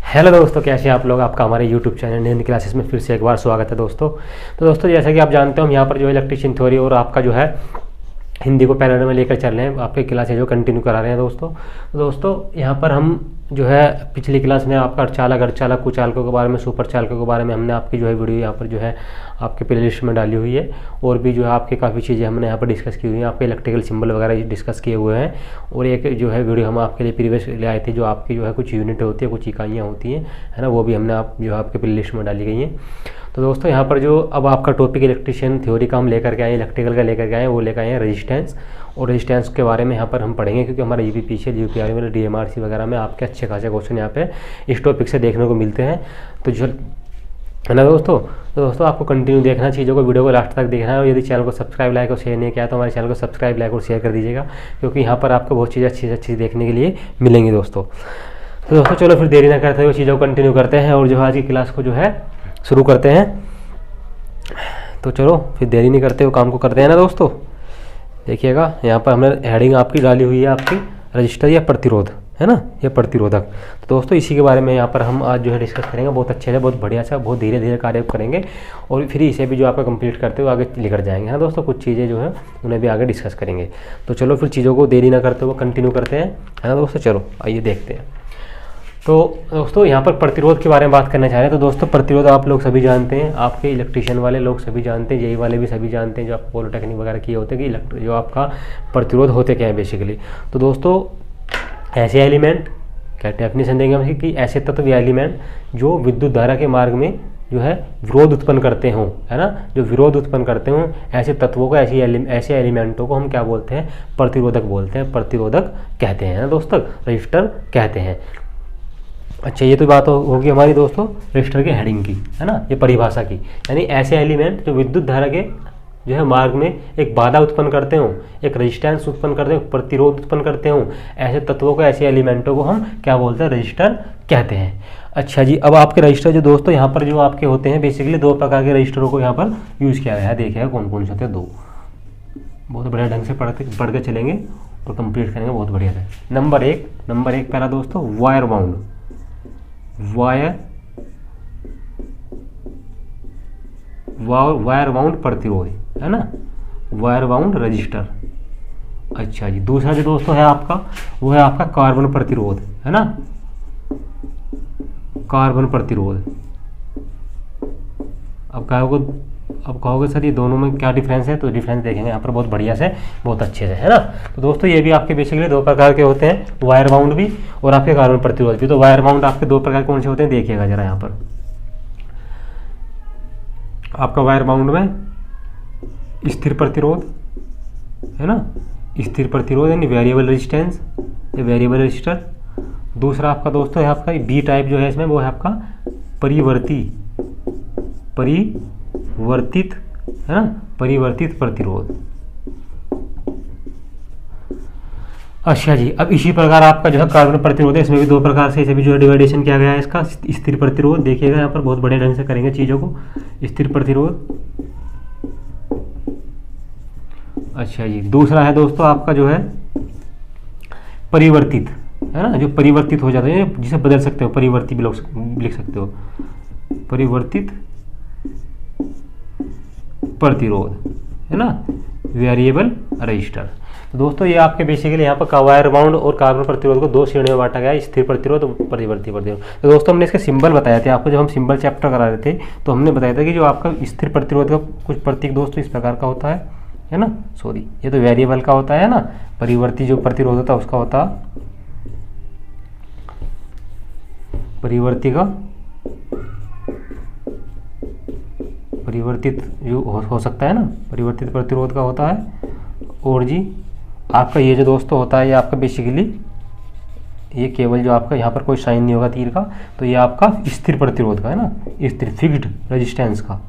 Hello दोस्तों, कैसे हैं आप लोग। आपका हमारे यूट्यूब चैनल नींद क्लासेस में फिर से एक बार स्वागत है दोस्तों। तो दोस्तों जैसा कि आप जानते हो, हम यहाँ पर जो है इलेक्ट्रिशियन थ्योरी और आपका जो है हिंदी को पैरेलल में लेकर चल रहे हैं। आपके क्लासेज जो कंटिन्यू करा रहे हैं दोस्तों यहाँ पर हम जो है पिछली क्लास में आपका अर्धचालक, अर्धचालक, कुचालकों के बारे में, सुपर चालकों के बारे में हमने आपकी जो है वीडियो यहाँ पर जो है आपके प्ले लिस्ट में डाली हुई है। और भी जो है आपके काफ़ी चीज़ें हमने यहाँ पर डिस्कस की हुई हैं। आपके इलेक्ट्रिकल सिंबल वगैरह डिस्कस किए हुए हैं। और एक जो है वीडियो हम आपके लिए प्रीवियस ले आए थे, जो आपकी जो है कुछ यूनिट होती है, कुछ इकाइयाँ होती हैं, है ना, वो भी हमने आप जो है आपके प्ले लिस्ट में डाली गई हैं। तो दोस्तों यहाँ पर जो अब आपका टॉपिक इलेक्ट्रिशियन थ्योरी का हम लेकर के आए, इलेक्ट्रिकल का लेकर के आए, वो लेकर आए हैं रेजिस्टेंस। और रेजिस्टेंस के बारे में यहाँ पर हम पढ़ेंगे, क्योंकि हमारा यूपीपीसी, यूपीआरसी में, डीएमआरसी वगैरह में आपके अच्छे खासे क्वेश्चन यहाँ पे इस टॉपिक से देखने को मिलते हैं। तो जो है ना दोस्तों आपको कंटिन्यू देखना, चीज़ों को, वीडियो को लास्ट तक देखना है। और यदि चैनल को सब्सक्राइब, लाइक और शेयर नहीं किया तो हमारे चैनल को सब्सक्राइब, लाइक और शेयर कर दीजिएगा, क्योंकि यहाँ पर आपको बहुत चीज़ें अच्छी से अच्छी देखने के लिए मिलेंगी दोस्तों। तो दोस्तों चलो फिर देरी ना करते हुए चीज़ों को कंटिन्यू करते हैं और जो है आज की क्लास को जो है शुरू करते हैं। तो चलो फिर देरी नहीं करते हुए काम को करते हैं ना दोस्तों। देखिएगा यहाँ पर हमने हेडिंग आपकी डाली हुई है, आपकी रजिस्टर या प्रतिरोध, है ना, ये प्रतिरोधक। तो दोस्तों इसी के बारे में यहाँ पर हम आज जो है डिस्कस करेंगे। बहुत अच्छे से, बहुत बढ़िया सा, बहुत धीरे धीरे कार्य करेंगे और फिर इसे भी जो आपका कंप्लीट करते हुए आगे लेकर जाएंगे, है ना दोस्तों। कुछ चीज़ें जो है उन्हें भी आगे डिस्कस करेंगे। तो चलो फिर चीज़ों को देरी ना करते हुए कंटिन्यू करते हैं, है ना दोस्तों। चलो आइए देखते हैं। तो दोस्तों यहाँ पर प्रतिरोध के बारे में बात करना चाह रहे हैं। तो दोस्तों प्रतिरोध आप लोग सभी जानते हैं, आपके इलेक्ट्रिशियन वाले लोग सभी जानते हैं, जेई वाले भी सभी जानते हैं, जो आप पॉलिटेक्निक वगैरह किए होते हैं कि जो आपका प्रतिरोध होते क्या है बेसिकली। तो दोस्तों ऐसे एलिमेंट, क्या डेफिनेशन देंगे हम कि ऐसे तत्व या एलिमेंट जो विद्युत धारा के मार्ग में जो है विरोध उत्पन्न करते हों, है ना, जो विरोध उत्पन्न करते हों, ऐसे तत्वों को, ऐसे एलिमेंटों को हम क्या बोलते हैं, प्रतिरोधक बोलते हैं, प्रतिरोधक कहते हैं ना दोस्तों, रजिस्टर कहते हैं। अच्छा, ये तो बात होगी हमारी दोस्तों रजिस्टर के हेडिंग की, है ना, ये परिभाषा की। यानी ऐसे एलिमेंट जो विद्युत धारा के जो है मार्ग में एक बाधा उत्पन्न करते हों, एक रेजिस्टेंस उत्पन्न करते हों, प्रतिरोध उत्पन्न करते हों, ऐसे तत्वों को, ऐसे एलिमेंटों को हम क्या बोलते हैं, रजिस्टर कहते हैं। अच्छा जी, अब आपके रजिस्टर जो दोस्तों यहाँ पर जो आपके होते हैं बेसिकली दो प्रकार के रजिस्टरों को यहाँ पर यूज़ किया गया है। देखिएगा कौन कौन से होते हैं, दो। बहुत बढ़िया ढंग से पढ़ के चलेंगे और कंप्लीट करेंगे बहुत बढ़िया से। नंबर एक पहला दोस्तों वायर बाउंड, वायर बाउंड प्रतिरोध, है ना, वायर बाउंड रजिस्टर। अच्छा जी, दूसरा जो दोस्तों है आपका, वो है आपका कार्बन प्रतिरोध, है ना, कार्बन प्रतिरोध। अब कहोगे सर ये दोनों में क्या डिफरेंस है, तो डिफरेंस देखेंगे यहाँ पर बहुत बढ़िया से, बहुत अच्छे से, है ना। तो दोस्तों ये भी आपके बेसिकली दो प्रकार के होते हैं, वायर बाउंड भी और आपके कार्बन प्रतिरोध भी। तो वायर बाउंड आपके दो प्रकार कौन से होते हैं, देखिएगा जरा यहाँ पर। आपका वायर बाउंड में स्थिर प्रतिरोध, है ना, स्थिर प्रतिरोध यानी वेरिएबल रेजिस्टेंस, वेरिएबल रजिस्टर। दूसरा आपका दोस्तों है आपका बी टाइप जो है इसमें, वो है आपका परिवर्तित, है ना, परिवर्तित प्रतिरोध। अच्छा जी, अब इसी प्रकार आपका जो है कार्बन प्रतिरोध है, इसमें भी दो प्रकार से इसे भी जो है डिवाइडेशन किया गया है इसका। स्थिर प्रतिरोध, देखिएगा यहाँ पर बहुत बढ़िया ढंग से करेंगे चीज़ों को। स्थिर प्रतिरोध, अच्छा जी। दूसरा है दोस्तों आपका जो है परिवर्तित, है ना, जो परिवर्तित हो जाता है, जिसे बदल सकते हो, परिवर्तित भी लिख सकते हो, परिवर्तित प्रतिरोध, है ना, वेरिएबल रजिस्टर। तो दोस्तों ये आपके बेसिकली यहाँ पर वायर बाउंड और कार्बन प्रतिरोध को दो श्रेणियों में बांटा गया है, स्थिर प्रतिरोध और परिवर्ती प्रतिरोध। तो दोस्तों हमने इसके सिंबल बताए थे आपको, जब हम सिंबल चैप्टर करा रहे थे तो हमने बताया था कि जो आपका स्थिर प्रतिरोध का कुछ प्रतीक दोस्तों इस प्रकार का होता है ना, सॉरी ये तो वेरिएबल का होता है ना, परिवर्ती जो प्रतिरोध होता है उसका होता है परिवर्ती का, परिवर्तित जो हो सकता है ना, परिवर्तित प्रतिरोध का होता है। और जी आपका ये जो दोस्तों होता है, ये आपका बेसिकली ये केवल जो आपका यहाँ पर कोई साइन नहीं होगा तीर का, तो ये आपका स्थिर प्रतिरोध का है ना, स्थिर फिक्स्ड रेजिस्टेंस का,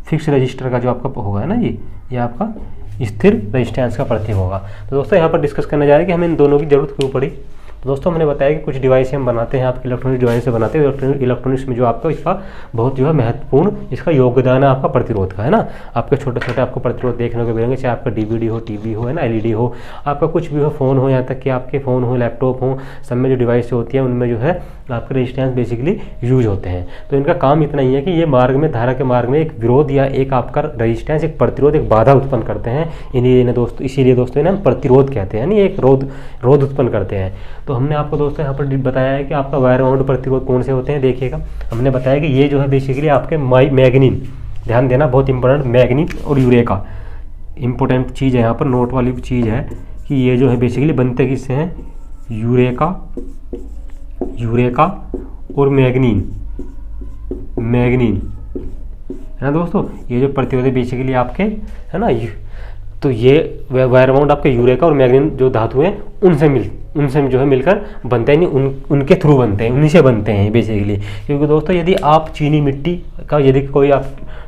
फिक्स रजिस्टर का जो आपका होगा है ना, ये आपका स्थिर रेजिस्टेंस का प्रतीक होगा। तो दोस्तों यहाँ पर डिस्कस करने जा रहे हैं कि हमें इन दोनों की जरूरत क्यों पड़ी। तो दोस्तों हमने बताया कि कुछ डिवाइस हम बनाते हैं, आपके इलेक्ट्रॉनिक डिवाइस से बनाते हैं। इलेक्ट्रॉनिक्स में जो आपका इसका बहुत जो है महत्वपूर्ण इसका योगदान है आपका प्रतिरोध का, है ना। आपके छोटे छोटे आपको प्रतिरोध देखने को मिलेंगे, चाहे आपका डीवीडी हो, टीवी हो, है ना, एलईडी हो, आपका कुछ भी हो, फ़ोन हो, यहाँ तक कि आपके फ़ोन हो, लैपटॉप हो, सब में जो डिवाइस होती है उनमें जो है आपके रेजिस्टेंस बेसिकली यूज होते हैं। तो इनका काम इतना ही है कि ये मार्ग में, धारा के मार्ग में एक विरोध या एक आपका रेजिस्टेंस, एक प्रतिरोध, एक बाधा उत्पन्न करते हैं। इन्हीं दोस्तों, इसीलिए दोस्तों इन्हें प्रतिरोध कहते हैं, यानी एक रोध उत्पन्न करते हैं। तो हमने आपको दोस्तों यहाँ पर बताया है कि आपका वायर बाउंड प्रतिरोध कौन से होते हैं। देखिएगा, हमने बताया कि ये जो है बेसिकली आपके मैग्नीन, ध्यान देना बहुत इंपॉर्टेंट, मैग्नीन और यूरेका, इंपॉर्टेंट चीज़ है यहाँ पर, नोट वाली चीज़ है कि ये जो है बेसिकली बनते किससे हैं, यूरेका और मैग्नीन है ना दोस्तों। ये जो प्रतिरोध है बेसिकली आपके, है ना, तो ये वायर बाउंड आपके यूरेका और मैग्नीन जो धातु हैं उनसे जो है मिलकर बनते हैं, उनके थ्रू बनते हैं, उन्हीं से बनते हैं बेसिकली। क्योंकि दोस्तों यदि आप चीनी मिट्टी का, यदि कोई आप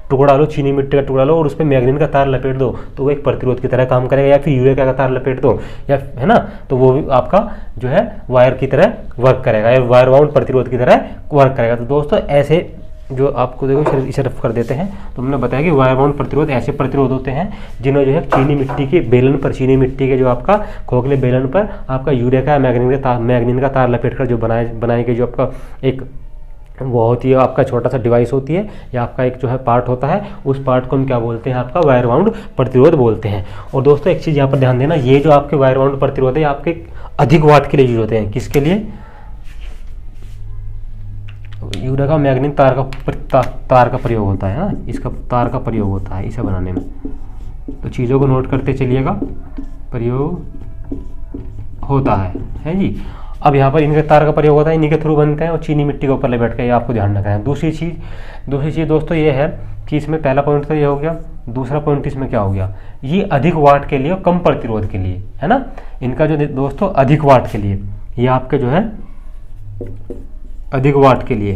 टुकड़ा लो, चीनी मिट्टी का टुकड़ा लो और उस पर मैग्नीन का तार लपेट दो तो वो एक प्रतिरोध की तरह काम करेगा, या फिर यूरेका का तार लपेट दो, या है ना, तो वो भी आपका जो है वायर की तरह वर्क करेगा, या वायर बाउंड प्रतिरोध की तरह वर्क करेगा। तो दोस्तों ऐसे जो आपको देखो इसे रफ कर देते हैं, तो हमने बताया कि वायर बाउंड प्रतिरोध ऐसे प्रतिरोध होते हैं जिन्हें जो है चीनी मिट्टी के बेलन पर, चीनी मिट्टी के जो आपका खोखले बेलन पर आपका यूरेका मैग्नीन का तार लपेट कर जो बनाए के जो आपका एक वो होती है, आपका छोटा सा डिवाइस होती है, या आपका एक जो है पार्ट होता है, उस पार्ट को हम क्या बोलते हैं, आपका वायर बाउंड प्रतिरोध बोलते हैं। और दोस्तों एक चीज़ यहाँ पर ध्यान देना, ये जो आपके वायर बाउंड प्रतिरोध है आपके अधिक वाट के लिए यूज होते हैं। किसके लिए, यूरेका मैग्नीन तार का प्रयोग होता है ना, इसका तार का प्रयोग होता है इसे बनाने में। तो चीज़ों को नोट करते चलिएगा, प्रयोग होता है जी। अब यहाँ पर इनके तार का प्रयोग होता है, इन्हीं के थ्रू बनते हैं और चीनी मिट्टी के ऊपर लपेट के, ये आपको ध्यान रखना है। दूसरी चीज़ दोस्तों ये है कि इसमें पहला पॉइंट तो ये हो गया, दूसरा पॉइंट इसमें क्या हो गया, ये अधिक वाट के लिए और कम प्रतिरोध के लिए, है ना। इनका जो दोस्तों अधिक वाट के लिए, ये आपके जो है अधिक वाट के लिए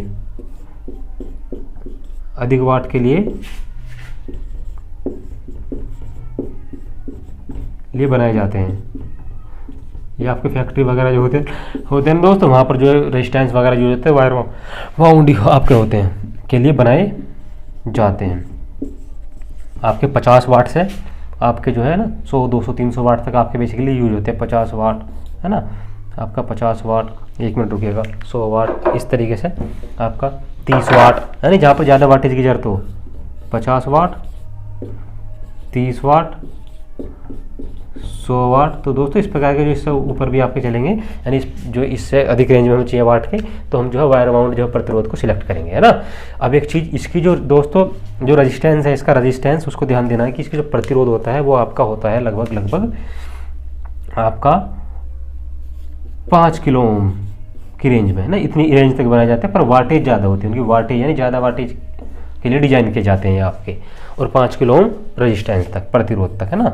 बनाए जाते हैं। ये आपके फैक्ट्री वगैरह जो होते हैं दोस्तों, वहाँ पर जो है रेजिस्टेंस वगैरह जो होते हैं वायर बाउंड आपके होते हैं के लिए बनाए जाते हैं। आपके 50 वाट से आपके जो है ना 100, 200, 300 वाट तक आपके बेसिकली यूज होते हैं। 50 वाट है ना, आपका 50 वाट, 1 मिनट रुकिएगा, 100 वाट, इस तरीके से आपका 30 वाट, यानी जहाँ पर ज़्यादा वाटेज की जरूरत हो 50 वाट, 30 वाट, 100 वाट। तो दोस्तों इस प्रकार के जो इससे ऊपर भी आपके चलेंगे, यानी जो इससे अधिक रेंज में हमें चाहिए वाट के, तो हम जो है वायर बाउंड जो है प्रतिरोध को सिलेक्ट करेंगे, है ना। अब एक चीज़ इसकी जो दोस्तों जो रेजिस्टेंस है, इसका रेजिस्टेंस उसको ध्यान देना है कि इसकी जो प्रतिरोध होता है वो आपका होता है लगभग आपका 5 किलो ओम की रेंज में, है ना। इतनी रेंज तक बनाए जाते हैं, पर वाटेज ज़्यादा होती है उनकी, वाटेज यानी ज़्यादा वाटेज के लिए डिजाइन किए जाते हैं आपके। और 5 किलो ओम रेजिस्टेंस तक, प्रतिरोध तक, है ना,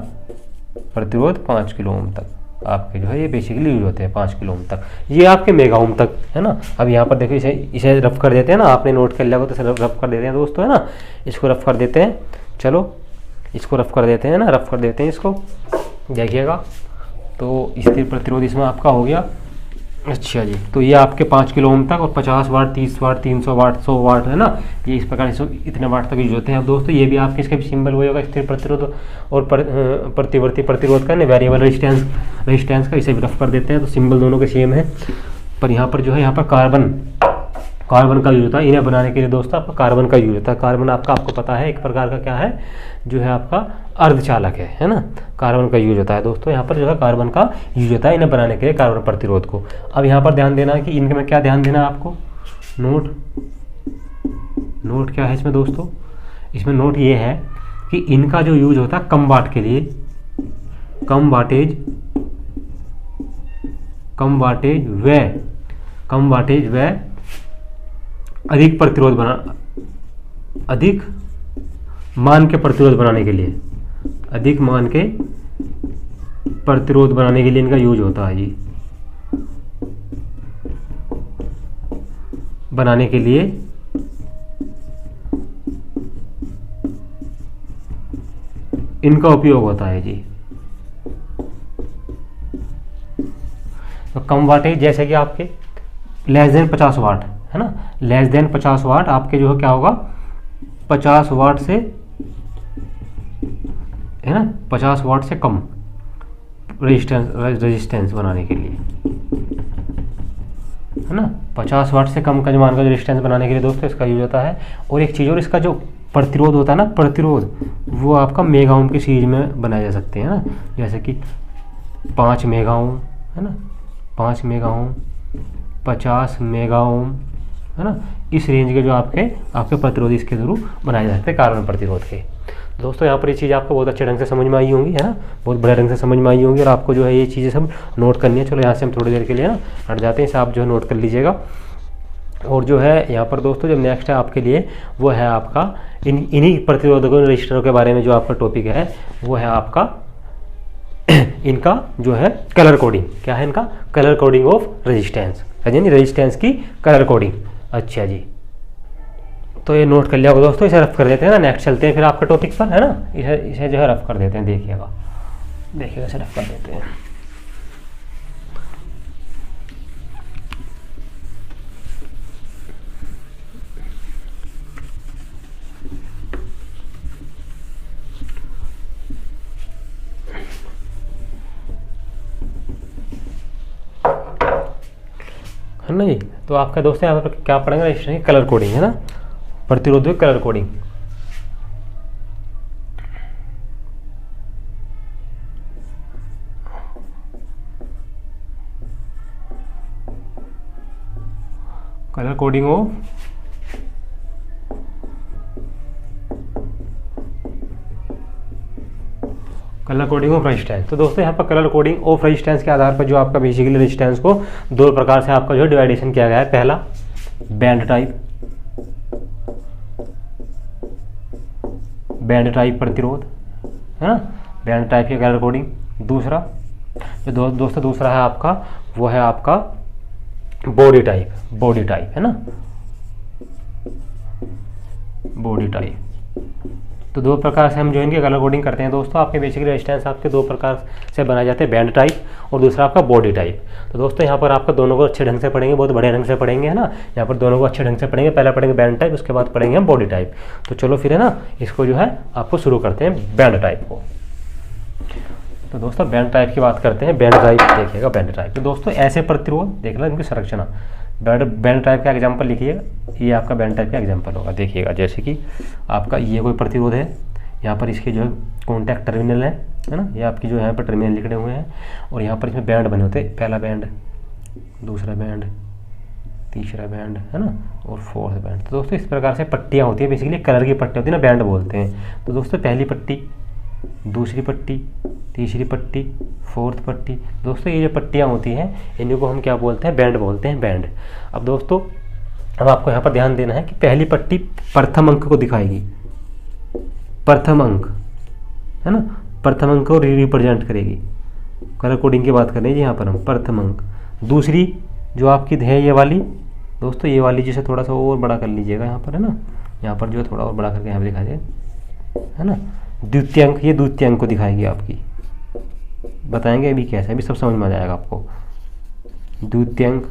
प्रतिरोध 5 किलो ओम तक आपके जो है ये बेसिकली यूज होते हैं, 5 किलो ओम तक, ये आपके मेगा ओम तक, है ना। अब यहाँ पर देखो इसे रफ कर देते हैं ना, आपने नोट कर लिया हो तो इसे रफ कर देते हैं दोस्तों, है ना। इसको रफ कर देते हैं, चलो इसको रफ कर देते हैं ना, रफ कर देते हैं इसको, देखिएगा। तो स्थिर प्रतिरोध इसमें आपका हो गया। अच्छा जी, तो ये आपके 5 किलो ओम तक और 50 वाट, 30 वाट, 300 वाट, 100 वाट, है ना, ये इस प्रकार से इतने वाट तक यूज होते हैं। अब दोस्तों ये भी आपके इसके सिंबल वही होगा, स्थिर प्रतिरोध और प्रतिवर्ती प्रतिरोध का, वेरिएबल रेजिस्टेंस का, इसे भी रफ कर देते हैं। तो सिंबल दोनों के सेम है, पर यहाँ पर जो है यहाँ पर कार्बन का यूज होता है इन्हें बनाने के लिए दोस्तों, आपका कार्बन का यूज होता है। कार्बन आपको पता है एक प्रकार का क्या है, जो है आपका अर्धचालक है ना। कार्बन का यूज होता है दोस्तों, यहाँ पर जो है कार्बन का यूज होता है इन्हें बनाने के लिए, कार्बन प्रतिरोध को। अब यहाँ पर ध्यान देना है कि इनके में क्या ध्यान देना है आपको, नोट क्या है इसमें दोस्तों, इसमें नोट ये है कि इनका जो यूज होता है कम वाट के लिए, कम वाटेज व अधिक प्रतिरोध अधिक मान के प्रतिरोध बनाने के लिए, अधिक मान के प्रतिरोध बनाने के लिए इनका यूज होता है जी, बनाने के लिए इनका उपयोग होता है जी। तो कम वाटेज जैसे कि आपके लेस देन 50 वाट है ना, लेस देन 50 वाट आपके जो है क्या होगा 50 वाट से है ना, 50 वाट से कम रेजिस्टेंस बनाने के लिए है ना, 50 वाट से कम का जो मान का रेजिस्टेंस बनाने के लिए दोस्तों इसका यूज होता है। और एक चीज़ और, इसका जो प्रतिरोध होता है ना, प्रतिरोध वो आपका मेगा ओम की सीरीज में बनाए जा सकते हैं ना, जैसे कि 5 मेगा ओम है ना, 5 मेगा ओम, 50 मेगा ओम है ना, इस रेंज के जो आपके प्रतिरोध इसके थ्रू बनाए जा सकते हैं कार्बन प्रतिरोध के। दोस्तों यहाँ पर ये चीज़ आपको बहुत अच्छे ढंग से समझ में आई होंगी है ना, बहुत बड़े ढंग से समझ में आई होंगी और आपको जो है ये चीज़ें सब नोट करनी है। चलो यहाँ से हम थोड़ी देर के लिए ना हट जाते हैं, इसे आप जो है नोट कर लीजिएगा। और जो है यहाँ पर दोस्तों जब नेक्स्ट है आपके लिए वो है आपका इन्हीं प्रतिरोधकों रजिस्टरों के बारे में जो आपका टॉपिक है वो है आपका इनका जो है कलर कोडिंग। क्या है इनका? कलर कोडिंग ऑफ रेजिस्टेंस, है जी, रेजिस्टेंस की कलर कोडिंग। अच्छा जी, तो ये नोट कर लिया होगा दोस्तों, इसे रफ कर देते हैं ना, नेक्स्ट चलते हैं फिर आपके टॉपिक पर है ना, इसे जो है रफ कर देते हैं। देखिएगा इसे रफ कर देते हैं। है ना जी, तो आपका दोस्तों यहाँ पर क्या पढ़ेंगे, रजिस्टर की कलर कोडिंग है ना, प्रतिरोध की कलर कोडिंग। कलर कोडिंग हो कलर कोडिंग ऑफ रेजिस्टेंस। तो दोस्तों यहाँ पर कलर कोडिंग ऑफ रेजिस्टेंस के आधार पर जो आपका बेसिकली रेजिस्टेंस को दो प्रकार से आपका जो डिवाइडेशन किया गया है। पहला बैंड टाइप प्रतिरोध है ना, बैंड टाइप की कलर कोडिंग। दूसरा जो दोस्तों दूसरा है आपका वो है आपका बॉडी टाइप है ना, बॉडी टाइप। तो दो प्रकार से हम जो इनकी कलर कोडिंग करते हैं दोस्तों। आपके बेसिकली रेजिस्टेंस आपके दो प्रकार से बनाए जाते हैं, बैंड टाइप और दूसरा आपका बॉडी टाइप। तो दोस्तों यहाँ पर आपका दोनों को अच्छे ढंग से पढ़ेंगे, बहुत बढ़िया ढंग से पढ़ेंगे है ना, यहाँ पर दोनों को अच्छे ढंग से पढ़ेंगे। पहले पढ़ेंगे बैंड टाइप, उसके बाद पढ़ेंगे हम बॉडी टाइप। तो चलो फिर है ना, इसको जो है आपको शुरू करते हैं बैंड टाइप को। तो दोस्तों बैंड टाइप की बात करते हैं। बैंड टाइप देखिएगा, बैंड टाइप तो दोस्तों ऐसे प्रतिरोध देख लो इनकी संरचना। बैंड टाइप का एग्जाम्पल लिखिएगा, ये आपका बैंड टाइप का एग्जाम्पल होगा। देखिएगा जैसे कि आपका ये कोई प्रतिरोध है, यहाँ पर इसके जो है कॉन्टैक्ट टर्मिनल है ना, ये आपकी जो यहाँ पर टर्मिनल लिखे हुए हैं और यहाँ पर इसमें बैंड बने होते हैं। पहला बैंड, दूसरा बैंड, तीसरा बैंड है ना, और फोर्थ बैंड। तो दोस्तों इस प्रकार से पट्टियाँ होती है, बेसिकली कलर की पट्टी होती है ना, बैंड बोलते हैं। तो दोस्तों पहली पट्टी, दूसरी पट्टी, तीसरी पट्टी, फोर्थ पट्टी। दोस्तों ये जो पट्टियाँ होती हैं इन्हीं को हम क्या बोलते हैं? बैंड बोलते हैं, बैंड। अब दोस्तों अब आपको यहाँ पर ध्यान देना है कि पहली पट्टी प्रथम अंक को दिखाएगी, प्रथम अंक है ना, प्रथम अंक को रिप्रेजेंट करेगी। कलर कोडिंग की बात कर रहे हैं जी यहाँ पर हम, प्रथम अंक। दूसरी जो आपकी है ये वाली दोस्तों, ये वाली जिसे थोड़ा सा और बड़ा कर लीजिएगा यहाँ पर है ना, यहाँ पर जो है थोड़ा और बड़ा करके यहाँ पर दिखा दिए है ना, द्वितीयांक। ये द्वितीयांक को दिखाएगी आपकी, बताएंगे अभी कैसे, अभी सब समझ में आ जाएगा आपको। द्वितीयांक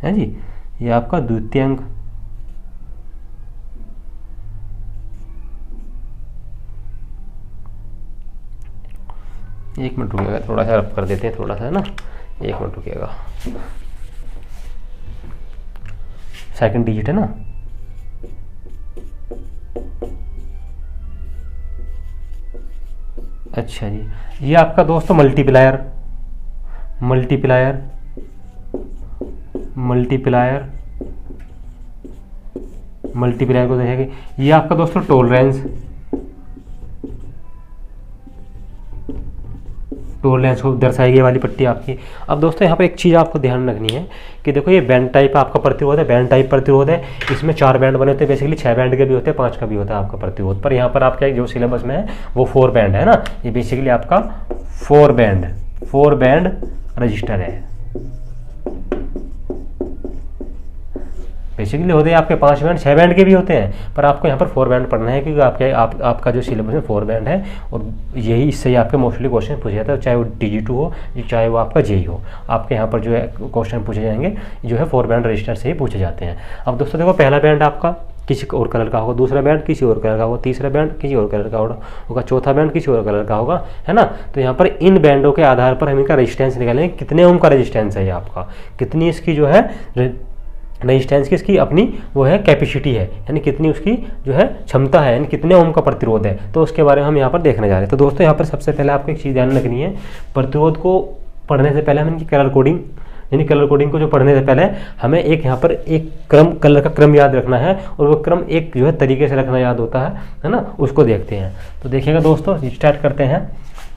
है जी, ये आपका द्वितीयांक। एक मिनट रुकिएगा, थोड़ा सा रफ कर देते हैं, थोड़ा सा है ना, एक मिनट रुकिएगा। सेकंड डिजिट है ना, अच्छा जी, ये आपका दोस्तों मल्टीप्लायर को देखेंगे। ये आपका दोस्तों टॉलरेंस को दर्शाएगी वाली पट्टी आपकी। अब दोस्तों यहाँ पर एक चीज़ आपको ध्यान रखनी है कि देखो ये बैंड टाइप आपका प्रतिरोध है, बैंड टाइप प्रतिरोध है। इसमें 4 बैंड बने होते हैं, बेसिकली 6 बैंड के भी होते हैं, 5 का भी होता है आपका प्रतिरोध। पर यहाँ पर आपका जो सिलेबस में है वो 4 बैंड है ना, ये बेसिकली आपका 4 बैंड रजिस्टर है। बेसिकली होते हैं आपके 5 बैंड 6 बैंड के भी होते हैं, पर आपको यहाँ पर 4 बैंड पढ़ना है क्योंकि आपका जो सिलेबस में 4 बैंड है, और यही इससे ही आपके मोस्टली क्वेश्चन पूछे जाते हैं, चाहे वो DG2 हो चाहे वो आपका JEE हो, आपके यहाँ पर जो है क्वेश्चन पूछे जाएंगे जो है 4 बैंड रजिस्टर से ही पूछे जाते हैं। अब दोस्तों देखो, पहला बैंड आपका किसी और कलर का होगा, दूसरा बैंड किसी और कलर का होगा, तीसरा बैंड किसी और कलर का होगा, चौथा बैंड किसी और कलर का होगा, है ना। तो यहाँ पर इन बैंडों के आधार पर हम इनका रेजिस्टेंस निकालेंगे, कितने ओम का रेजिस्टेंस है ये आपका, कितनी इसकी जो है रेजिस्टेंस की इसकी अपनी वो है कैपेसिटी है, यानी कितनी उसकी जो है क्षमता है, यानी कितने ओम का प्रतिरोध है, तो उसके बारे में हम यहाँ पर देखने जा रहे हैं। तो दोस्तों यहाँ पर सबसे पहले आपको एक चीज़ ध्यान रखनी है, प्रतिरोध को पढ़ने से पहले हम इनकी कलर कोडिंग, यानी कलर कोडिंग को जो पढ़ने से पहले हमें एक यहाँ पर एक कलर का क्रम याद रखना है, और वो क्रम एक जो है तरीके से रखना याद होता है ना, उसको देखते हैं। तो देखिएगा दोस्तों, स्टार्ट करते हैं।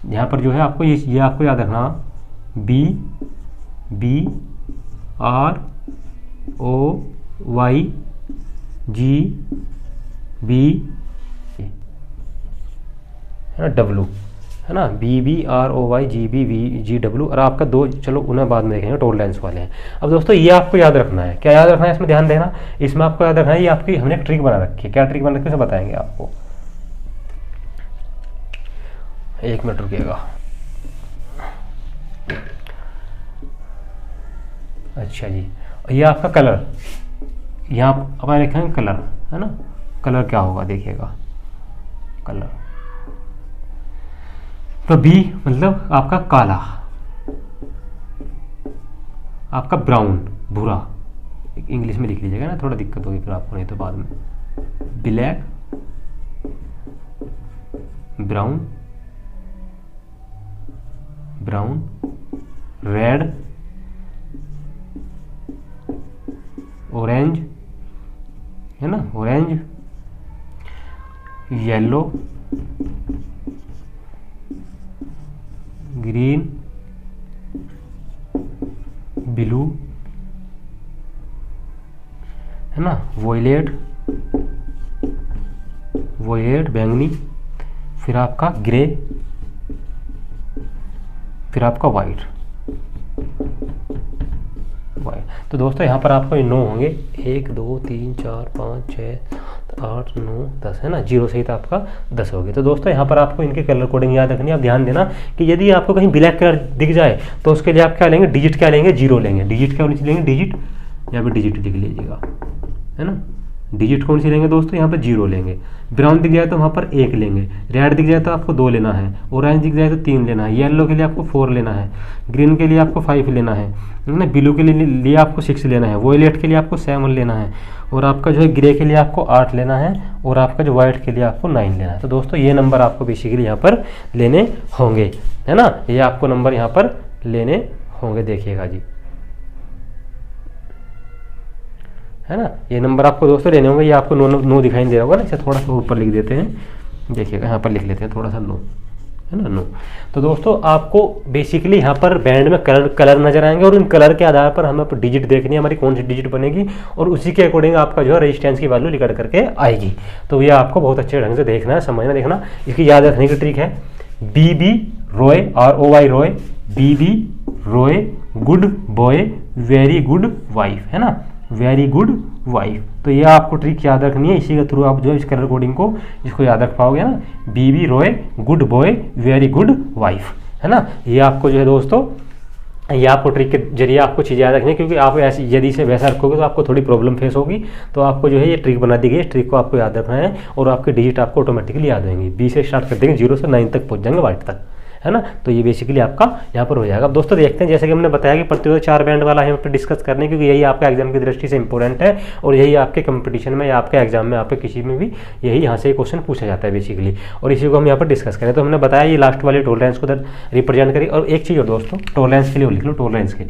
यहाँ पर जो है आपको ये आपको याद रखना, BBROYGB है ना, W है ना, BBROYGBGW, और आपका दो, चलो उन्हें बाद में देखेंगे, टॉलरेंस वाले हैं। अब दोस्तों ये आपको याद रखना है, क्या याद रखना है इसमें ध्यान देना, इसमें आपको याद रखना है, ये आपकी हमने एक ट्रिक बना रखी है। क्या ट्रिक बना रखी है बताएंगे आपको, 1 मिनट रुकिएगा। अच्छा जी, ये आपका कलर, यहाँ अपन लिखेंगे कलर, है ना, कलर क्या होगा देखिएगा, कलर तो B मतलब आपका काला, आपका ब्राउन भूरा, इंग्लिश में लिख लीजिएगा ना, थोड़ा दिक्कत होगी फिर आपको, नहीं तो बाद में। ब्लैक, ब्राउन, रेड, ऑरेंज है ना, ऑरेंज, येलो, ग्रीन, ब्लू है ना, वॉयलेट बैंगनी, फिर आपका ग्रे, फिर आपका वाइट। तो दोस्तों यहाँ पर आपको 9 होंगे, 1 2 3 4 5 6 8 9 10 है ना, 0 सहित आपका 10 हो गए। तो दोस्तों यहाँ पर आपको इनके कलर कोडिंग याद रखनी है। आप ध्यान देना कि यदि आपको कहीं ब्लैक कलर दिख जाए तो उसके लिए आप क्या लेंगे, डिजिट क्या लेंगे, 0 लेंगे। डिजिट क्या नीचे लेंगे, डिजिट, यहाँ पर डिजिट लिख लीजिएगा, है ना। डिजिट कौन सी लेंगे दोस्तों, यहाँ पर 0 लेंगे। ब्राउन दिख जाए तो वहाँ पर 1 लेंगे, रेड दिख जाए तो आपको 2 लेना है, ऑरेंज दिख जाए तो 3 लेना है, येलो के लिए आपको 4 लेना है, ग्रीन के लिए आपको 5 लेना है ना, ब्लू के लिए आपको 6 लेना है, वॉयलेट के लिए आपको 7 लेना है, और आपका जो है ग्रे के लिए आपको 8 लेना है, और आपका जो व्हाइट के लिए आपको 9 लेना है। तो दोस्तों ये नंबर आपको बेसिकली यहाँ पर लेने होंगे, है ना, ये आपको नंबर यहाँ पर लेने होंगे, देखिएगा जी, है ना, ये नंबर आपको दोस्तों लेने होंगे। ये आपको 9 दिखाई दे रहा होगा ना, इसे थोड़ा सा ऊपर लिख देते हैं, देखिएगा यहाँ पर लिख लेते हैं थोड़ा सा 9, है ना, 9। तो दोस्तों आपको बेसिकली यहाँ पर बैंड में कलर नजर आएंगे, और उन कलर के आधार पर हमें डिजिट देखनी है, हमारी कौन सी डिजिट बनेगी, और उसी के अकॉर्डिंग आपका जो है रेजिस्टेंस की वैल्यू निकल करके आएगी। तो ये आपको बहुत अच्छे ढंग से देखना है, समझना, देखना। इसकी याद रखने की ट्रिक है, BB Roy, ROY Roy, BB Roy, good boy, very good wife, है ना, वेरी गुड वाइफ। तो ये आपको ट्रिक याद रखनी है, इसी के थ्रू आप जो इस कलर कोडिंग को इसको याद रख पाओगे ना, BB Roy, good boy, very good wife, है ना। ये आपको जो है दोस्तों, ये आपको ट्रिक के जरिए आपको चीज़ याद रखनी है, क्योंकि आप ऐसी यदि से वैसा रखोगे तो आपको थोड़ी प्रॉब्लम फेस होगी। तो आपको जो है ये ट्रिक बना दी गई, इस ट्रिक को आपको याद रखना है, और आपके डिजिट आपको ऑटोमेटिकली याद होंगी। B से स्टार्ट कर देंगे, 0 से 9 तक पहुँच जाएंगे, वाइट तक, है ना। तो ये बेसिकली आपका यहाँ पर हो जाएगा। अब दोस्तों देखते हैं, जैसे कि हमने बताया कि प्रतिरोध 4 बैंड वाला है यहाँ पर डिस्कस करने, क्योंकि यही आपका एग्जाम की दृष्टि से इंपॉर्टेंट है, और यही आपके कंपटीशन में या आपके एग्जाम में, आपके किसी में भी यही यहाँ से क्वेश्चन पूछा जाता है बेसिकली, और इसी को हम यहाँ पर डिस्कस करें। तो हमने बताया ये लास्ट वाली टॉलरेंस को रिप्रेजेंट करी। और एक चीज़ और दोस्तों, टॉलरेंस के लिए लिख लो, टॉलरेंस के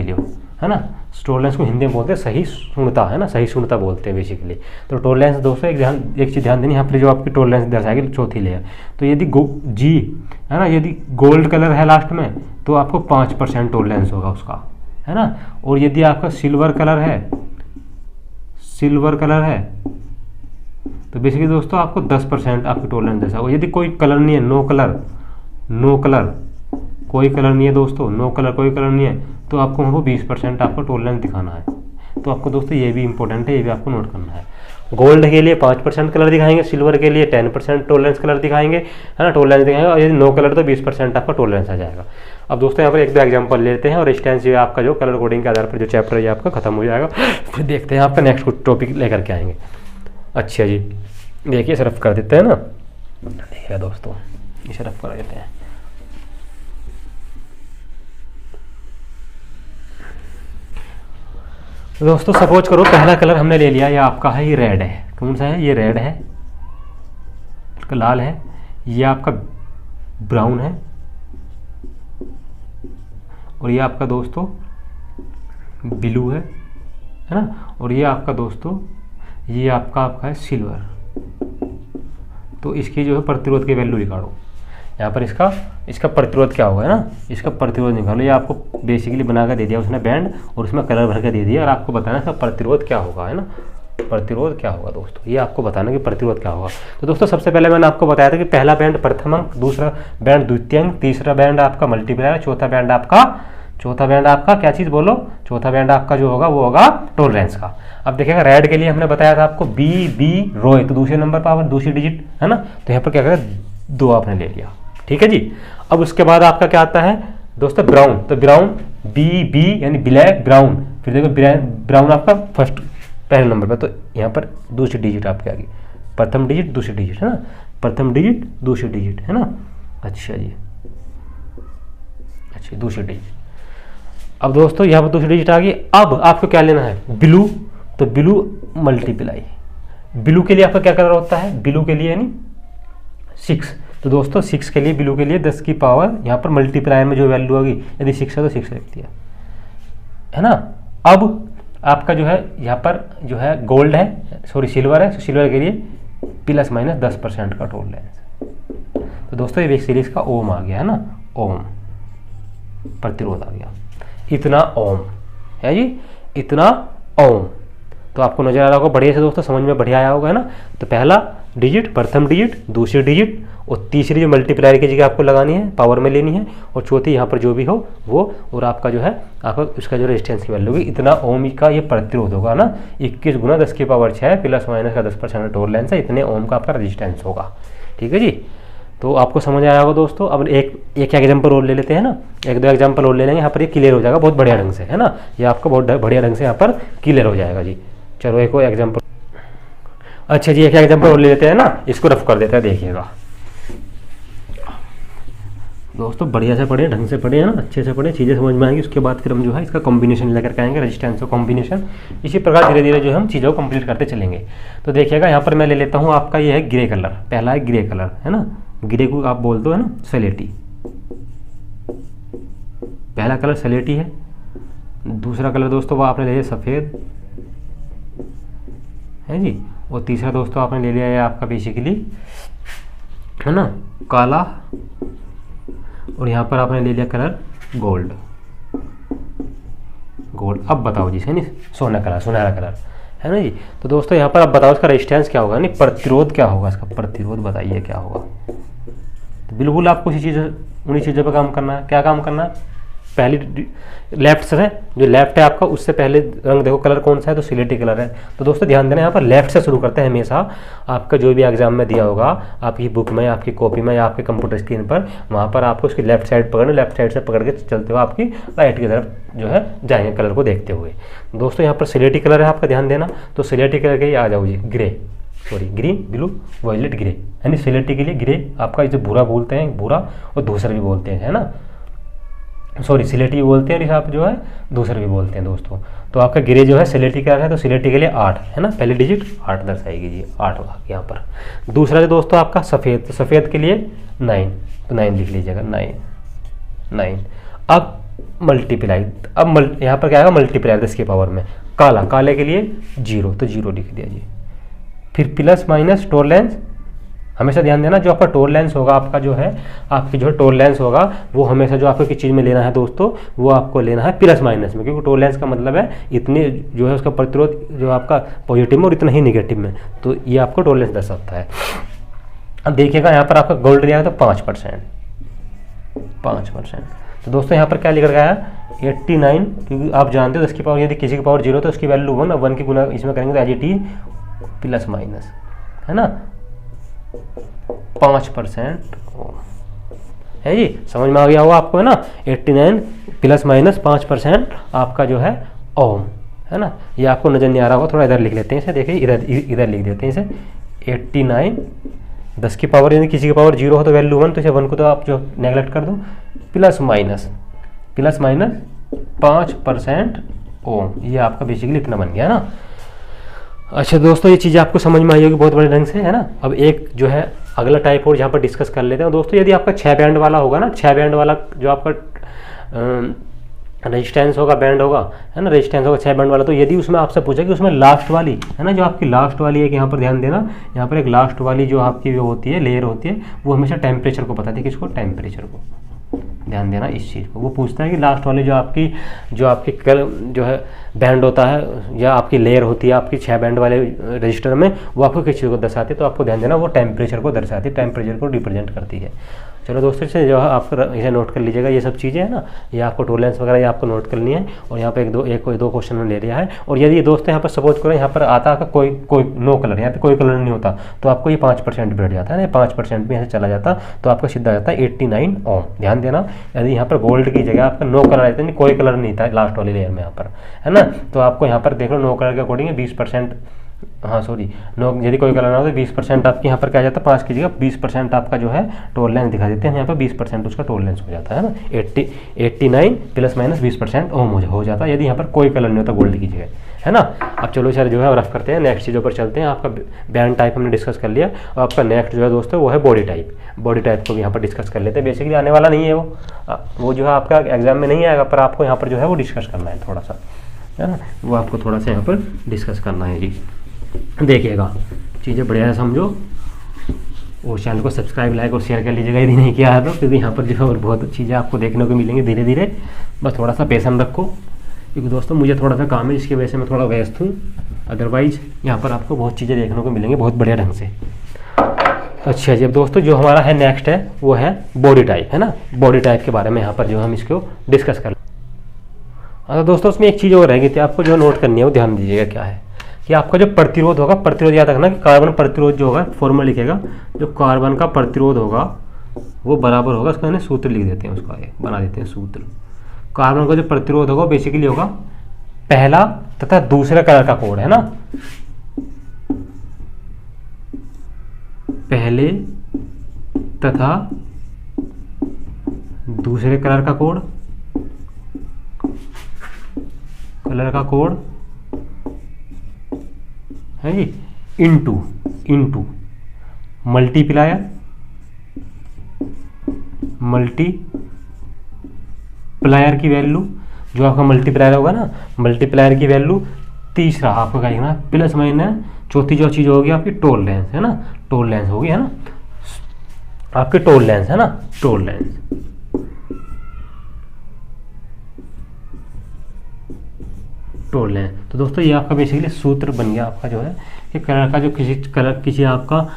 लिए, है ना। टॉलरेंस को हिंदी में बोलते हैं सहिष्णुता, है ना, सहिष्णुता बोलते हैं बेसिकली। तो टॉलरेंस दोस्तों एक चीज़ ध्यान देनी, यहाँ पर जो आपकी टॉलरेंस दर्शाएगी चौथी लेयर, तो यदि G है ना, यदि गोल्ड कलर है लास्ट में तो आपको 5% टॉलरेंस होगा उसका, है ना। और यदि आपका सिल्वर कलर है तो बेसिकली दोस्तों आपको 10% आपकी टॉलरेंस दर्शाएगा। यदि कोई कलर नहीं है, नो कलर कोई कलर नहीं है दोस्तों, नो कलर कोई कलर नहीं है, तो आपको वहाँ पर 20% आपको टॉलरेंस दिखाना है। तो आपको दोस्तों ये भी इंपॉर्टेंट है, ये भी आपको नोट करना है। गोल्ड के लिए 5% कलर दिखाएंगे, सिल्वर के लिए 10% टॉलरेंस कलर दिखाएंगे, है ना, टॉलरेंस दिखाएंगे, और यदि नो कलर तो 20% आपका टॉलरेंस आ जाएगा। अब दोस्तों यहाँ पर एक दो एग्जांपल लेते हैं और डिस्टेंस ये आपका जो कलर कोडिंग के आधार पर जो चैप्टर है आपका खत्म हो जाएगा। फिर देखते हैं आपका नेक्स्ट कुछ टॉपिक लेकर के आएंगे। अच्छा जी, देखिए इसे रफ कर देते हैं ना, देखिए दोस्तों इसे रफ कर देते हैं। दोस्तों सपोज करो पहला कलर हमने ले लिया, ये आपका है, ये रेड है। कौन सा है? ये रेड है, लाल है, ये आपका ब्राउन है, और ये आपका दोस्तों ब्लू है ना, और ये आपका दोस्तों ये आपका है सिल्वर। तो इसकी जो है प्रतिरोध की वैल्यू निकालो। यहाँ पर इसका प्रतिरोध क्या होगा, है ना, इसका प्रतिरोध निकालो। ये आपको बेसिकली बना कर दे दिया उसने बैंड, और उसमें कलर भर के दे दिया, और आपको बताना इसका प्रतिरोध क्या होगा, है ना, प्रतिरोध क्या होगा दोस्तों, ये आपको बताना कि प्रतिरोध क्या होगा। तो दोस्तों सबसे पहले मैंने आपको बताया था कि पहला बैंड प्रथम अंक, दूसरा बैंड द्वितीय अंक, तीसरा बैंड आपका मल्टीप्लायर, चौथा बैंड आपका क्या चीज़ बोलो, चौथा बैंड आपका जो होगा वो होगा टॉलरेंस का। अब देखिएगा रेड के लिए हमने बताया था आपको बी रो है, तो दूसरे नंबर पर दूसरी डिजिट, है ना, तो यहाँ पर क्या करें, 2 आपने ले लिया, ठीक है जी। अब उसके बाद आपका क्या आता है दोस्तों, ब्राउन। तो ब्राउन बी यानी ब्लैक ब्राउन, फिर देखो ब्राउन आपका फर्स्ट पहले नंबर पर, तो यहाँ पर दूसरी डिजिट आपके आगे, प्रथम डिजिट दूसरी डिजिट, है ना, प्रथम डिजिट दूसरी डिजिट, है ना। अच्छा जी, अच्छा दूसरी डिजिट। अब दोस्तों यहाँ पर दूसरी डिजिट आ गई। अब आपको क्या लेना है, ब्लू। तो ब्लू मल्टीप्लाई, ब्लू के लिए आपका क्या कलर होता है, ब्लू के लिए यानी 6। तो दोस्तों 6 के लिए, ब्लू के लिए 10 की पावर यहाँ पर मल्टीप्लायर में जो वैल्यू होगी, यदि 6 है तो 6 लिख दिया, है ना। अब आपका जो है यहाँ पर जो है गोल्ड है, सॉरी सिल्वर है, तो सिल्वर के लिए ±10% का टॉलरेंस। तो दोस्तों ये सीरीज का ओम आ गया, है ना, ओम प्रतिरोध आ गया, इतना ओम है जी, इतना ओम। तो आपको नजर आ रहा होगा बढ़िया से दोस्तों, समझ में बढ़िया आया होगा, है ना। तो पहला डिजिट, प्रथम डिजिट, दूसरी डिजिट, और तीसरी जो मल्टीप्लायर की जगह आपको लगानी है, पावर में लेनी है, और चौथी यहाँ पर जो भी हो वो, और आपका जो है आपका उसका जो रेजिस्टेंस की वैल्यू होगी, इतना ओम का ये प्रतिरोध होगा ना, 21 × 10 की पावर 6 ± का 10% टॉलरेंस है, इतने ओम का आपका रेजिस्टेंस होगा, ठीक है जी। तो आपको समझ आया होगा दोस्तों। अब एक एग्जाम्पल और ले लेते हैं ना, 1-2 एग्जाम्पल और ले लेंगे, यहाँ पर ये क्लियर हो जाएगा बहुत बढ़िया ढंग से, है ना, ये आपको बहुत बढ़िया ढंग से यहाँ पर क्लियर हो जाएगा जी। चलो एक और एग्जाम्पल, अच्छा जी एक एग्जाम्पल और ले लेते हैं ना, इसको रफ कर देते हैं, देखिएगा दोस्तों, बढ़िया से पढ़े, ढंग से पढ़े, है ना, अच्छे से पढ़े, चीज़ें समझ में आएंगी। उसके बाद फिर हम जो है इसका कॉम्बिनेशन लेकर के आएंगे, रेजिस्टेंस और कॉम्बिनेशन। इसी प्रकार धीरे धीरे जो हम चीज़ों को कंप्लीट करते चलेंगे। तो देखिएगा यहाँ पर मैं ले लेता हूँ आपका ये है ग्रे कलर, पहला है ग्रे कलर, है ना, ग्रे को आप बोल दो, है ना, सलेटी। पहला कलर सलेटी है। दूसरा कलर दोस्तों वो आपने ले लिया सफ़ेद, है जी। और तीसरा दोस्तों आपने ले लिया है आपका बेसिकली, है ना, काला। और यहाँ पर आपने ले लिया कलर गोल्ड। अब बताओ जी, है नी, सोना कलर, सुनहरा कलर, है ना जी। तो दोस्तों यहाँ पर आप बताओ इसका रेजिस्टेंस क्या होगा, नहीं प्रतिरोध क्या होगा, इसका प्रतिरोध बताइए क्या होगा। तो बिल्कुल आपको उन्हीं चीज़ों पर काम करना है। क्या काम करना है, पहली लेफ्ट से, जो लेफ्ट है आपका, उससे पहले रंग देखो कलर कौन सा है, तो सिलेटी कलर है। तो दोस्तों ध्यान देना, यहाँ पर लेफ्ट से शुरू करते हैं हमेशा। आपका जो भी एग्जाम में दिया होगा, आपकी बुक में, आपकी कॉपी में, या आपके कंप्यूटर स्क्रीन पर, वहाँ पर आपको उसकी लेफ्ट साइड पकड़ना, लेफ्ट साइड से पकड़ के चलते हुए आपकी राइट की तरफ जो है जाएंगे कलर को देखते हुए। दोस्तों यहाँ पर सिलेटी कलर है आपका, ध्यान देना। तो सिलेटी कलर के ही आ जाओ जी, ग्रीन, ब्लू, वायलेट, ग्रे, यानी सिलेटी के लिए ग्रे आपका, इसे भूरा बोलते हैं, भूरा, और धूसर भी बोलते हैं, है ना, सॉरी सिलेटी भी बोलते हैं, आप जो है दूसरे भी बोलते हैं दोस्तों। तो आपका ग्रे जो है सिलेटी कलर है, तो सिलेटी के लिए 8 है ना, पहली डिजिट 8 दर्शाएगी जी, 8 भाग यहाँ पर। दूसरा जो दोस्तों आपका सफ़ेद, तो सफ़ेद के लिए 9, तो 9 लिख लीजिएगा, 9। अब मल्टीप्लाई, अब यहाँ पर क्या आएगा, मल्टीप्लाई 10 की पावर में। काले के लिए 0, तो 0 लिख दिया जी। फिर ± टॉलरेंस, हमेशा ध्यान देना, जो आपका टॉलरेंस होगा, आपका जो है आपकी जो टॉलरेंस होगा, वो हमेशा जो आपको किस चीज़ में लेना है दोस्तों, वो आपको लेना है ± में, क्योंकि टॉलरेंस का मतलब है इतने जो है उसका प्रतिरोध जो आपका पॉजिटिव में और इतना ही निगेटिव में, तो ये आपको टॉलरेंस दर्शाता है। अब देखिएगा यहाँ पर आपका गोल्ड दिया है तो 5%, 5%। तो दोस्तों यहाँ पर क्या लिख रखा है 89, क्योंकि आप जानते हो 10 की पावर यदि किसी की पावर 0 तो उसकी वैल्यू 1, और 1 की गुना इसमें करेंगे तो as it is plus minus, है ना, 5% है जी। समझ में आ गया होगा आपको, है ना। 89 प्लस माइनस 5% आपका जो है ओम, है ना। ये आपको नजर नहीं आ रहा होगा, थोड़ा इधर लिख लेते हैं इसे, देखिए इधर लिख देते हैं इसे। 89 10 की पावर यदि किसी की पावर 0 हो तो वैल्यू 1, तो इसे 1 को तो आप जो नेगलेक्ट कर दो, प्लस माइनस 5% ओम। ये आपका बेसिकली इतना बन गया ना। अच्छा दोस्तों, ये चीज़ें आपको समझ में आई होगी बहुत बड़े ढंग से, है ना। अब एक जो है अगला टाइप और यहाँ पर डिस्कस कर लेते हैं दोस्तों। यदि आपका 6 बैंड वाला होगा ना, 6 बैंड वाला जो आपका रेजिस्टेंस होगा, बैंड होगा, है ना, रेजिस्टेंस होगा 6 बैंड वाला, तो यदि उसमें आपसे पूछा कि उसमें लास्ट वाली, है ना, जो आपकी लास्ट वाली है, कि यहाँ पर ध्यान देना, यहाँ पर एक लास्ट वाली जो आपकी जो होती है लेयर होती है, वो हमेशा टेम्परेचर को बताती है। किसको? टेम्परेचर को। ध्यान देना इस चीज़ को। वो पूछता है कि लास्ट वाली जो आपकी जो है बैंड होता है या आपकी लेयर होती है आपकी 6 बैंड वाले रजिस्टर में, वो आपको किस चीज़ को दर्शाती है? तो आपको ध्यान देना वो टेम्परेचर को दर्शाती है, टेम्परेचर को रिप्रेजेंट करती है। चलो दोस्तों, इसे जो है आपको इसे नोट कर लीजिएगा, ये सब चीज़ें है ना, ये आपको टोलेंस वगैरह ये आपको नोट करनी है। और यहाँ पे एक दो क्वेश्चन में ले लिया है। और यदि दोस्तों यहाँ पर सपोज करो यहाँ पर आता है कोई नो कलर, यहाँ पे कोई कलर नहीं होता, तो आपको ये 5% बैठ जाता है ना, 5% में यहाँ से चला जाता, तो आपका सीधा जाता है 89 ओम। ध्यान देना, यदि यहाँ पर गोल्ड की जगह आपका नो कलर आता है, कोई कलर नहीं था लास्ट वाली लेयर में यहाँ पर, है ना, तो आपको यहाँ पर देख लो नो कलर के अकॉर्डिंग 20%, हाँ सॉरी, नो यदि कोई कलर ना हो तो 20% आपकी यहाँ पर क्या जाता है, 5 की जगह 20% आपका जो है टोलरेंस दिखा देते हैं यहाँ पर, 20% उसका टोलरेंस हो जाता है ना। 89 प्लस माइनस 20% ओम हो जाता है यदि यहाँ पर कोई कलर नहीं होता गोल्ड की जगह, है ना। अब चलो सर जो है रफ करते हैं, नेक्स्ट चीज़ों पर चलते हैं। आपका बैंड टाइप हमने डिस्कस कर लिया, और आपका नेक्स्ट जो है दोस्तों वो है बॉडी टाइप। बॉडी टाइप को भी यहाँ पर डिस्कस कर लेते हैं। बेसिकली आने वाला नहीं है वो जो है आपका एग्जाम में नहीं आएगा, पर आपको यहाँ पर जो है वो डिस्कस करना है थोड़ा सा, है ना, वो आपको थोड़ा सा यहाँ पर डिस्कस करना है जी। देखिएगा चीज़ें बढ़िया से समझो, और चैनल को सब्सक्राइब, लाइक और शेयर कर लीजिएगा यदि नहीं किया है तो, क्योंकि यहाँ पर जो है और बहुत चीज़ें आपको देखने को मिलेंगी धीरे धीरे। बस थोड़ा सा पेशेंस रखो, क्योंकि दोस्तों मुझे थोड़ा सा काम है जिसकी वजह से मैं थोड़ा व्यस्त हूँ। अदरवाइज़ यहाँ पर आपको बहुत चीज़ें देखने को मिलेंगी बहुत बढ़िया ढंग से। अच्छा जी, अब दोस्तों जो हमारा है नेक्स्ट है वो है बॉडी टाइप, है ना। बॉडी टाइप के बारे में यहाँ पर जो हम इसको डिस्कस कर। अच्छा दोस्तों, उसमें एक चीज़ और रहेगी थी आपको जो नोट करनी है, वो ध्यान दीजिएगा क्या है कि आपका जो प्रतिरोध होगा, प्रतिरोध याद रखना कि कार्बन प्रतिरोध जो होगा फॉर्मूला लिखेगा, जो कार्बन का प्रतिरोध होगा वो बराबर होगा, उसका मैंने सूत्र लिख देते हैं, उसका बना देते हैं सूत्र। कार्बन का जो प्रतिरोध होगा बेसिकली होगा पहला तथा दूसरे कलर का कोड, है ना, पहले तथा दूसरे कलर का कोड, है जी, इनटू मल्टीप्लायर की वैल्यू, जो आपका मल्टीप्लायर होगा ना, मल्टीप्लायर की वैल्यू तीसरा आपको क्या लिखना है, प्लस माइनस चौथी जो चीज़ होगी आपकी टोलरेंस, है ना, टोलरेंस होगी, है ना, आपकी टोलरेंस, है ना, टोलरेंस। तो दोस्तों ये आपका बेसिकली सूत्र बन गया आपका जो है कि कलर का जो किसी आपका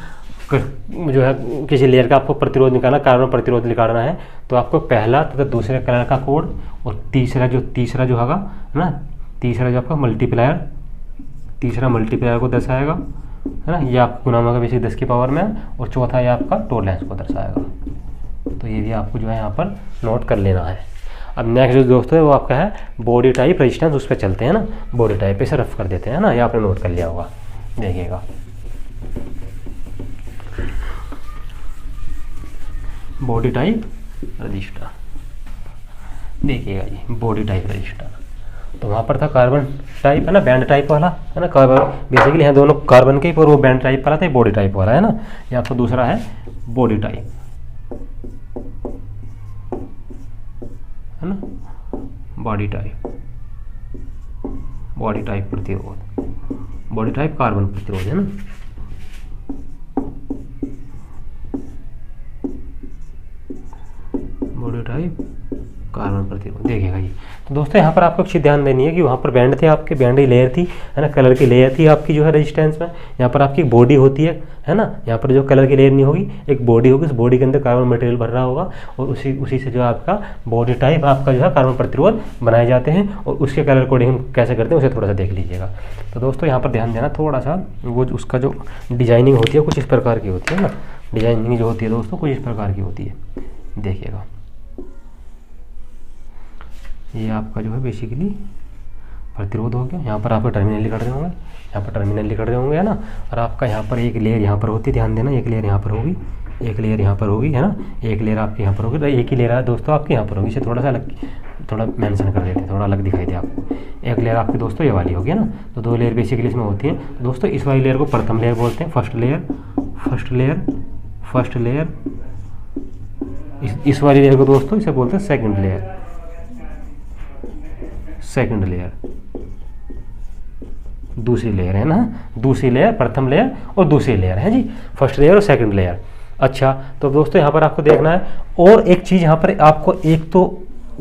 जो है किसी लेयर का आपको प्रतिरोध निकालना, कार्बन प्रतिरोध निकालना है, तो आपको पहला तथा दूसरे कलर का कोड और तीसरा जो होगा, है ना, तीसरा जो आपका मल्टीप्लायर को दर्शाएगा, है ना, ये आपको गुना होगा बेसिकली 10 की पावर में, और चौथा ये आपका टोलरेंस को दर्शाएगा। तो ये भी आपको जो है यहाँ पर नोट कर लेना है। अब नेक्स्ट जो दोस्तों है वो आपका है बॉडी टाइप रेजिस्टेंस, उस पर चलते हैं ना। बॉडी टाइप पे से रफ कर देते हैं ना, ये आपने नोट कर लिया होगा, देखिएगा। बॉडी टाइप रजिस्टर, देखिएगा जी, बॉडी टाइप रजिस्टर। तो वहाँ पर था कार्बन टाइप, है ना, बैंड टाइप वाला, है ना, कार्बन बेसिकली यहाँ दोनों कार्बन के, पर वो बैंड टाइप वाला था, बॉडी टाइप वाला, है ना। ये आपको दूसरा है बॉडी टाइप, है ना, बॉडी टाइप प्रतिरोध, बॉडी टाइप कार्बन प्रतिरोध, है ना। बॉडी टाइप कार्बन प्रतिरोध देखिएगा ये। तो दोस्तों यहाँ पर आपको एक चीज़ ध्यान देनी है कि वहाँ पर बैंड थे आपके, बैंड की लेयर थी, है ना, कलर की लेयर थी आपकी जो है रेजिस्टेंस में। यहाँ पर आपकी बॉडी होती है ना, यहाँ पर जो कलर की लेयर नहीं होगी, एक बॉडी होगी, उस बॉडी के अंदर कार्बन मटेरियल भर रहा होगा और उसी से जो आपका बॉडी टाइप आपका जो है कार्बन प्रतिरोध बनाए जाते हैं। और उसके कलर कोडिंग हम कैसे करते हैं उसे थोड़ा सा देख लीजिएगा। तो दोस्तों यहाँ पर ध्यान देना थोड़ा सा, वो उसका जो डिजाइनिंग होती है कुछ इस प्रकार की होती है ना, डिजाइनिंग जो होती है दोस्तों कुछ इस प्रकार की होती है। देखिएगा ये आपका जो है बेसिकली प्रतिरोध हो गया। यहाँ पर आपका टर्मिनल लिख रहे होंगे, यहाँ पर टर्मिनल लिख रहे होंगे, है ना। और आपका यहाँ पर एक लेयर यहाँ पर होती है, ध्यान देना, एक लेयर यहाँ पर होगी, एक लेयर यहाँ पर होगी, है ना, एक लेयर आपके यहाँ पर होगी, एक ही लेयर है दोस्तों आपके यहाँ पर होगी। इसे थोड़ा सा अलग, थोड़ा मेंशन कर देते हैं, थोड़ा अलग दिखाई दे आपको। एक लेयर आपकी दोस्तों ये वाली होगी, है ना। तो दो लेयर बेसिकली इसमें होती है दोस्तों। इस वाली लेयर को प्रथम लेयर बोलते हैं, first layer, first layer, first layer. इस वाली लेयर को दोस्तों इसे बोलते हैं सेकंड लेयर, सेकंड लेयर, दूसरी लेयर, है ना, दूसरी लेयर, प्रथम लेयर और दूसरी लेयर है जी, फर्स्ट लेयर और सेकंड लेयर। अच्छा, तो दोस्तों यहाँ पर आपको देखना है और एक चीज़ यहाँ पर आपको एक तो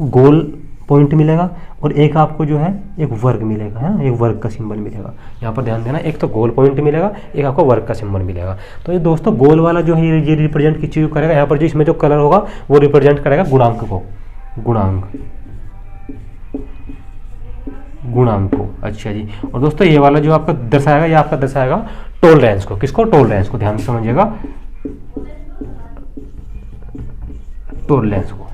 गोल पॉइंट मिलेगा और एक आपको जो है एक वर्ग मिलेगा, है ना, एक वर्ग का सिंबल मिलेगा। यहाँ पर ध्यान देना, एक तो गोल पॉइंट मिलेगा, एक आपको वर्ग का सिंबल मिलेगा। तो ये दोस्तों गोल वाला जो है ये रिप्रेजेंट किस चीज़ को करेगा, यहाँ पर जो इसमें जो कलर होगा वो रिप्रेजेंट करेगा गुणांक को, गुणांक को। अच्छा जी। और दोस्तों ये वाला जो आपका दर्शाएगा, ये आपका दर्शाएगा टॉलरेंस को। किसको? टॉलरेंस को। ध्यान से समझिएगा, टॉलरेंस को।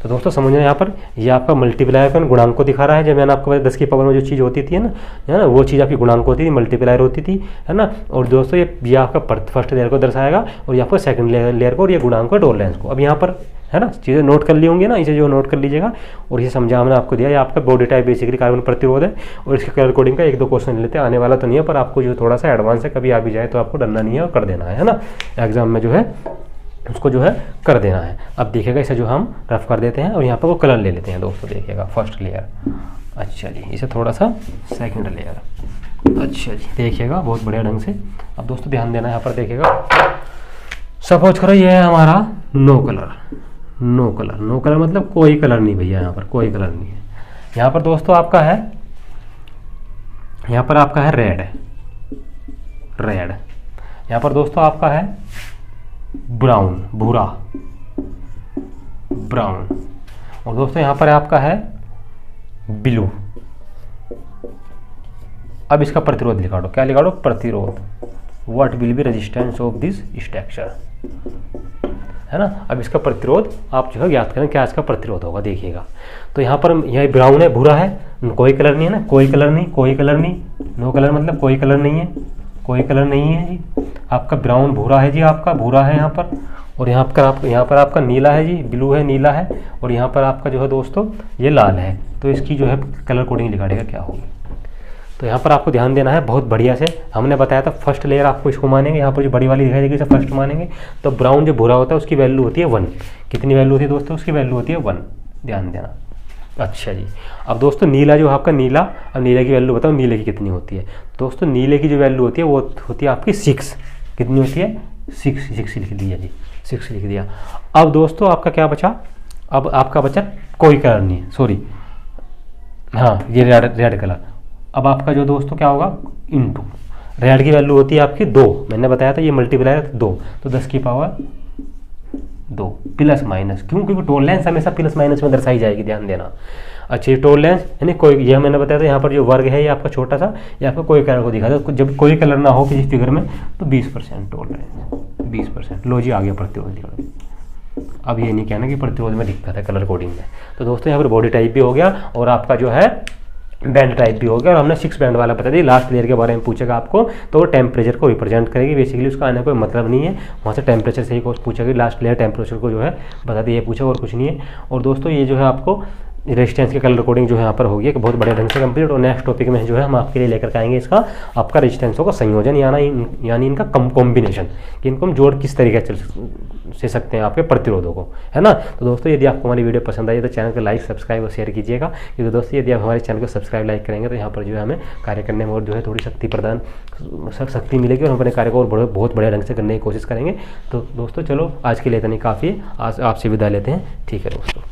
तो दोस्तों समझना, यहाँ पर ये आपका मल्टीप्लायर का गुणांक को दिखा रहा है। जब मैंने आपको बताया 10 की पावर में जो चीज़ होती थी, है ना, वो चीज़ आपकी गुणांक होती थी, मल्टीप्लायर होती थी, है ना। और दोस्तों ये आपका फर्स्ट लेयर को दर्शाएगा और यहाँ पर सेकंड लेयर को, और ये गुणांक को, टॉलरेंस को। अब यहाँ पर है ना चीज़ें नोट कर ली होंगी ना, इसे जो नोट कर लीजिएगा। और ये समझा हमने आपको दिया, ये आपका बॉडी टाइप बेसिकली कार्बन प्रतिरोध है। और इसके कलर कोडिंग का 1-2 क्वेश्चन लेते हैं, आने वाला तो नहीं है, पर आपको जो थोड़ा सा एडवांस है, कभी आ भी जाए तो आपको डरना नहीं है और कर देना है ना, एग्जाम में जो है उसको जो है कर देना है। अब देखिएगा इसे जो हम रफ कर देते हैं और यहाँ पर वो कलर ले लेते हैं दोस्तों। देखिएगा फर्स्ट लेयर, अच्छा जी, इसे थोड़ा सा सेकंड लेयर, अच्छा जी, देखिएगा बहुत बढ़िया ढंग से। अब दोस्तों ध्यान देना, यहाँ पर देखिएगा, सपोज करो ये है हमारा no colour, no colour, no colour मतलब कोई कलर नहीं भैया, यहाँ पर कोई कलर नहीं है। यहाँ पर दोस्तों आपका है, यहाँ पर आपका है रेड, रेड। यहाँ पर दोस्तों आपका है ब्राउन, भूरा, ब्राउन। और दोस्तों यहाँ पर आपका है ब्लू। अब इसका प्रतिरोध लिखा दो, क्या लिखा दो? प्रतिरोध। What will be resistance of this structure, है ना। अब इसका प्रतिरोध आप जो है ज्ञात करें, क्या इसका प्रतिरोध होगा। देखिएगा तो यहाँ पर यह ब्राउन है, भूरा है, कोई कलर नहीं है ना, कोई कलर नहीं, कोई कलर नहीं, नो कलर मतलब कोई कलर नहीं है, कोई कलर नहीं है जी। आपका ब्राउन भूरा है जी, आपका भूरा है यहाँ पर। और यहाँ पर आपका नीला है जी, ब्लू है, नीला है। और यहाँ पर आपका जो है दोस्तों ये लाल है। तो इसकी जो है कलर कोडिंग लिखाड़ेगा क्या होगी। तो यहाँ पर आपको ध्यान देना है बहुत बढ़िया से। हमने बताया था फर्स्ट लेयर आपको इसको मानेंगे, यहाँ पर जो बड़ी वाली दिखाई देगी इसे फर्स्ट मानेंगे। तो ब्राउन जो भूरा होता है उसकी वैल्यू होती है 1। कितनी वैल्यू होती है दोस्तों? उसकी वैल्यू होती है 1, ध्यान देना। अच्छा जी। अब दोस्तों नीला जो आपका नीला, अब नीले की वैल्यू बताओ, नीले की कितनी होती है दोस्तों? नीले की जो वैल्यू होती है वो होती है आपकी 6। कितनी होती है? 6 लिख दिया जी, 6 लिख दिया। अब दोस्तों आपका क्या बचा? अब आपका बचा कोई कलर नहीं है, सॉरी, हाँ ये रेड कलर। अब आपका जो दोस्तों क्या होगा? इनटू रेड की वैल्यू होती है आपकी 2। मैंने बताया था ये मल्टीप्लायर 2, तो 10 की पावर 2 प्लस माइनस, क्यों? क्योंकि टॉलरेंस हमेशा प्लस माइनस में दर्शाई जाएगी, ध्यान देना। अच्छा, टॉलरेंस यानी कोई, ये मैंने बताया था यहाँ पर जो वर्ग है ये आपका छोटा सा, ये आपका कोई कलर को दिखाता है। जब कोई कलर ना हो किसी फिगर में तो 20% टॉलरेंस, 20%। लो जी आ गया प्रतिरोध दिखा। अब ये नहीं कहना कि प्रतिरोध में दिक्कत है कलर कोडिंग में। तो दोस्तों यहाँ पर बॉडी टाइप भी हो गया और आपका जो है बैंड टाइप भी हो गया। और हमने 6 बैंड वाला बता दिया। लास्ट लेयर के बारे में पूछेगा आपको तो वो टेम्परेचर को रिप्रेजेंट करेगी। बेसिकली उसका आने का कोई मतलब नहीं है, वहाँ से टेम्परेचर से ही पूछेगी। लास्ट लेयर टेम्परेचर को जो है बता दिए, पूछेगा और कुछ नहीं है। और दोस्तों ये जो है आपको रेजिस्टेंस की कलर कोडिंग जो है यहाँ पर होगी एक बहुत बड़े ढंग से कंप्लीट। और नेक्स्ट टॉपिक में जो है हम आपके लिए लेकर के आएंगे इसका आपका रेजिस्टेंसों का संयोजन, यानी इनका कॉम्बिनेशन, कि इनको हम जोड़ किस तरीके से सकते हैं आपके प्रतिरोधों को, है ना। तो दोस्तों यदि आपको हमारी वीडियो पसंद आई तो चैनल को लाइक, सब्सक्राइब और शेयर कीजिएगा। क्योंकि दोस्तों यदि आप हमारे चैनल को सब्सक्राइब लाइक करेंगे तो यहाँ पर जो है हमें कार्य करने में और जो है थोड़ी शक्ति मिलेगी और हम अपने कार्य को और बहुत बढ़िया ढंग से करने की कोशिश करेंगे। तो दोस्तों चलो आज के लिए इतनी काफ़ी है, आज आपसे विदा लेते हैं। ठीक है दोस्तों।